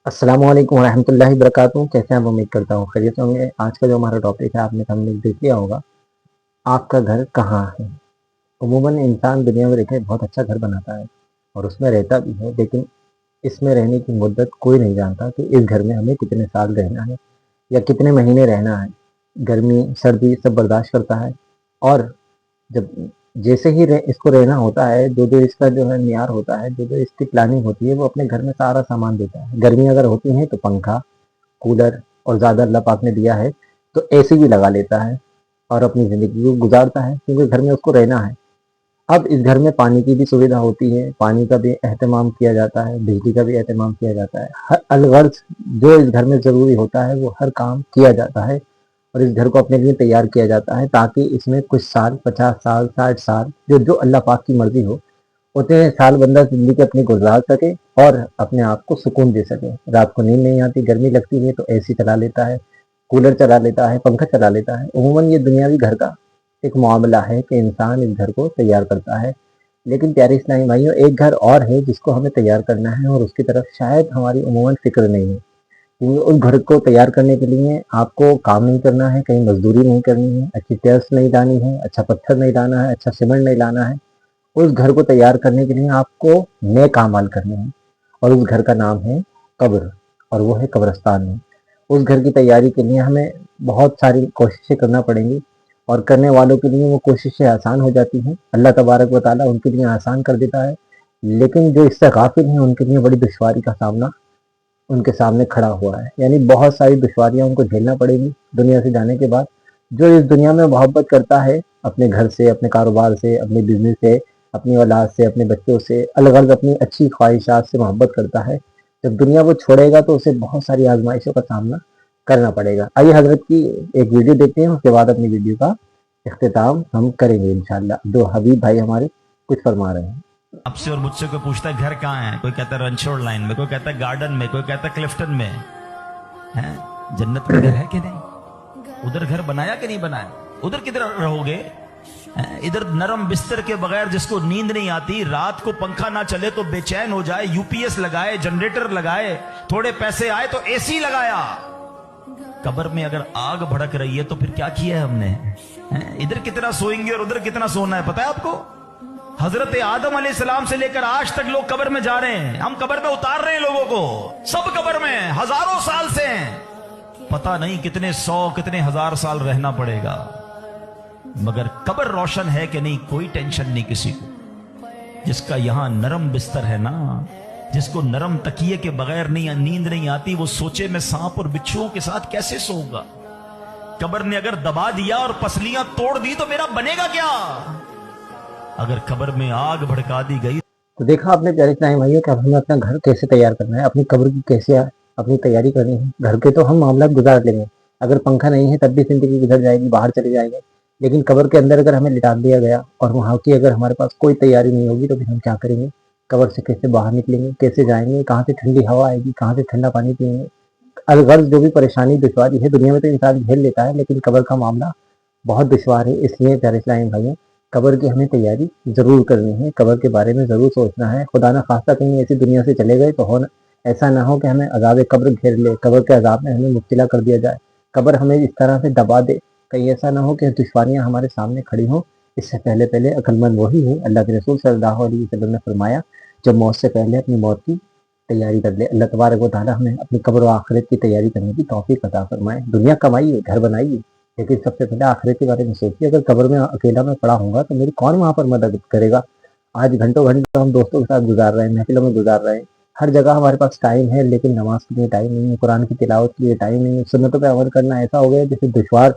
السلام علیکم ورحمۃ اللہ وبرکاتہ، کیسے ہیں آپ؟ امید کرتا ہوں خیریت سے ہوں گے۔ آج کا جو ہمارا ٹاپک ہے آپ نے ہم نے دیکھ لیا ہوگا، آپ کا گھر کہاں ہے۔ عموماً انسان دنیا میں رہتے بہت اچھا گھر بناتا ہے اور اس میں رہتا بھی ہے، لیکن اس میں رہنے کی مدت کوئی نہیں جانتا کہ اس گھر میں ہمیں کتنے سال رہنا ہے یا کتنے مہینے رہنا ہے۔ گرمی سردی سب برداشت کرتا ہے، اور جب جیسے ہی اس کو رہنا ہوتا ہے، جو اس کا جو ہے معیار ہوتا ہے، جو اس کی پلاننگ ہوتی ہے، وہ اپنے گھر میں سارا سامان دیتا ہے۔ گرمی اگر ہوتی ہے تو پنکھا، کولر، اور زیادہ اللہ پاک نے دیا ہے تو اے سی بھی لگا لیتا ہے اور اپنی زندگی کو گزارتا ہے، کیونکہ گھر میں اس کو رہنا ہے۔ اب اس گھر میں پانی کی بھی سویدھا ہوتی ہے، پانی کا بھی اہتمام کیا جاتا ہے، بجلی کا بھی اہتمام کیا جاتا ہے۔ ہر الغرض جو اس گھر میں ضروری ہوتا ہے وہ ہر کام کیا جاتا ہے، اور اس گھر کو اپنے لیے تیار کیا جاتا ہے تاکہ اس میں کچھ سال، 50 سال، 60 سال، جو اللہ پاک کی مرضی ہو اتنے سال بندہ زندگی اپنی گزار سکے اور اپنے آپ کو سکون دے سکے۔ رات کو نیند نہیں آتی، گرمی لگتی ہے تو اے سی چلا لیتا ہے، کولر چلا لیتا ہے، پنکھا چلا لیتا ہے۔ عموماً یہ دنیاوی گھر کا ایک معاملہ ہے کہ انسان اس گھر کو تیار کرتا ہے، لیکن پیارے اسلامی بھائیوں، ایک گھر اور ہے جس کو ہمیں تیار کرنا ہے، اور اس کی طرف شاید ہماری عموماً فکر نہیں ہے، کیونکہ اس گھر کو تیار کرنے کے لیے آپ کو کام نہیں کرنا ہے، کہیں مزدوری نہیں کرنی ہے، اچھی ٹیلس نہیں لانی ہے، اچھا پتھر نہیں لانا ہے، اچھا سیمنٹ نہیں لانا ہے۔ اس گھر کو تیار کرنے کے لیے آپ کو نیک اعمال کرنے ہیں، اور اس گھر کا نام ہے قبر، اور وہ ہے قبرستان میں۔ اس گھر کی تیاری کے لیے ہمیں بہت ساری کوششیں کرنا پڑیں گی، اور کرنے والوں کے لیے وہ کوششیں آسان ہو جاتی ہیں، اللہ تبارک و تعالیٰ ان کے لیے آسان کر دیتا ہے، لیکن جو اس سے غافل ہیں ان کے لیے بڑی دشواری کا سامنا ان کے سامنے کھڑا ہوا ہے۔ یعنی بہت ساری دشواریاں ان کو جھیلنا پڑے گی دنیا سے جانے کے بعد۔ جو اس دنیا میں محبت کرتا ہے اپنے گھر سے، اپنے کاروبار سے، اپنے بزنس سے، اپنی اولاد سے، اپنے بچوں سے، الغرض اپنی اچھی خواہشات سے محبت کرتا ہے، جب دنیا وہ چھوڑے گا تو اسے بہت ساری آزمائشوں کا سامنا کرنا پڑے گا۔ آئیے حضرت کی ایک ویڈیو دیکھتے ہیں، اس کے بعد اپنی ویڈیو کا اختتام ہم کریں گے انشاءاللہ۔ دو حبیب بھائی ہمارے کچھ فرما رہے ہیں۔ آپ سے اور مجھ سے کوئی پوچھتا ہے گھر کہاں ہے، کوئی کہتا ہے رنچوڑ لائن میں، کوئی کہتا ہے گارڈن میں، کوئی کہتا ہے کلفٹن میں۔ ہیں جنت میں گھر ہے کہ نہیں؟ ادھر گھر بنایا کہ نہیں بنایا؟ ادھر کدھر رہو گے؟ ادھر نرم بستر کے بغیر جس کو نیند نہیں آتی، رات کو پنکھا نہ چلے تو بے چین ہو جائے، یو پی ایس لگائے، جنریٹر لگائے، تھوڑے پیسے آئے تو اے سی لگایا۔ قبر میں اگر آگ بھڑک رہی ہے تو پھر کیا کیا ہے ہم نے؟ ادھر کتنا سوئیں گے اور ادھر کتنا سونا ہے، پتہ ہے آپ کو؟ حضرت آدم علیہ السلام سے لے کر آج تک لوگ قبر میں جا رہے ہیں، ہم قبر میں اتار رہے ہیں لوگوں کو، سب قبر میں ہزاروں سال سے ہیں، پتہ نہیں کتنے سو کتنے ہزار سال رہنا پڑے گا، مگر قبر روشن ہے کہ نہیں کوئی ٹینشن نہیں کسی کو۔ جس کا یہاں نرم بستر ہے نا، جس کو نرم تکیے کے بغیر نیند نہیں آتی، وہ سوچے میں سانپ اور بچھوؤں کے ساتھ کیسے سوؤں گا؟ قبر نے اگر دبا دیا اور پسلیاں توڑ دی تو میرا بنے گا کیا؟ اگر قبر میں آگ بھڑکا دی گئی تو دیکھا آپ نے پیارے اسلامی بھائیوں کہ اب ہمیں اپنا گھر کیسے تیار کرنا ہے، اپنی قبر کی کیسے اپنی تیاری کرنی ہے۔ گھر کے تو ہم معاملات گزار لیں گے، اگر پنکھا نہیں ہے تب بھی زندگی گزر جائے گی، باہر چلے جائیں گے، لیکن قبر کے اندر اگر ہمیں لٹا دیا گیا اور وہاں کی اگر ہمارے پاس کوئی تیاری نہیں ہوگی تو پھر ہم کیا کریں گے؟ قبر سے کیسے باہر نکلیں گے، کیسے جائیں گے، کہاں سے ٹھنڈی ہوا آئے گی، کہاں سے ٹھنڈا پانی پیئیں گے؟ الغرض جو بھی پریشانی دشواری ہے دنیا میں تو انسان جھیل لیتا ہے، لیکن قبر کا معاملہ بہت دشوار ہے۔ اس لیے پیارے اسلامی بھائیوں، قبر کی ہمیں تیاری ضرور کرنی ہے، قبر کے بارے میں ضرور سوچنا ہے۔ خدا نہ خواستہ کہیں ایسی دنیا سے چلے گئے تو ایسا نہ ہو کہ ہمیں عذاب قبر گھیر لے، قبر کے عذاب میں ہمیں مبتلا کر دیا جائے، قبر ہمیں اس طرح سے دبا دے، کہیں ایسا نہ ہو کہ دشواریاں ہمارے سامنے کھڑی ہوں۔ اس سے پہلے عقل مند وہی ہے، اللہ کے رسول صلی اللہ علیہ وسلم نے فرمایا، جب موت سے پہلے اپنی موت کی تیاری کر لے۔ اللہ تبارک و تعالیٰ ہمیں اپنی قبر و آخرت کی تیاری کرنے کی توفیق عطا فرمائے۔ دنیا کمائیے، گھر بنائیے، لیکن سب سے پہلے آخرت کے بارے میں سوچیے۔ اگر قبر میں اکیلا میں پڑا ہوں گا تو میری کون وہاں پر مدد کرے گا؟ آج گھنٹوں ہم دوستوں کے ساتھ گزار رہے ہیں، محفلوں میں گزار رہے ہیں، ہر جگہ ہمارے پاس ٹائم ہے، لیکن نماز کے لیے ٹائم نہیں ہے، قرآن کی تلاوت کے لیے ٹائم نہیں ہے، سنتوں پہ عمل کرنا ایسا ہو گیا جیسے دشوار،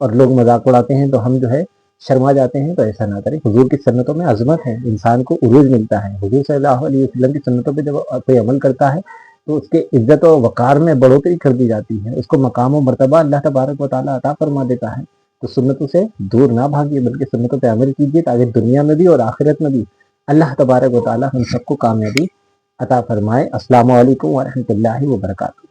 اور لوگ مذاق اڑاتے ہیں تو ہم جو ہے شرما جاتے ہیں۔ تو ایسا نہ کریں، حضور کی سنتوں میں عظمت ہے، انسان کو عروج ملتا ہے۔ حضور صلی اللہ علیہ وسلم کی سنتوں پہ جب کوئی عمل کرتا ہے تو اس کے عزت و وقار میں بڑھوتری کر دی جاتی ہے، اس کو مقام و مرتبہ اللہ تبارک و تعالیٰ عطا فرما دیتا ہے۔ تو سنتوں سے دور نہ بھاگیے، بلکہ سنتوں پہ عمل کیجیے تاکہ دنیا میں بھی اور آخرت میں بھی اللہ تبارک و تعالیٰ ہم سب کو کامیابی عطا فرمائے۔ السلام علیکم ورحمۃ اللہ وبرکاتہ۔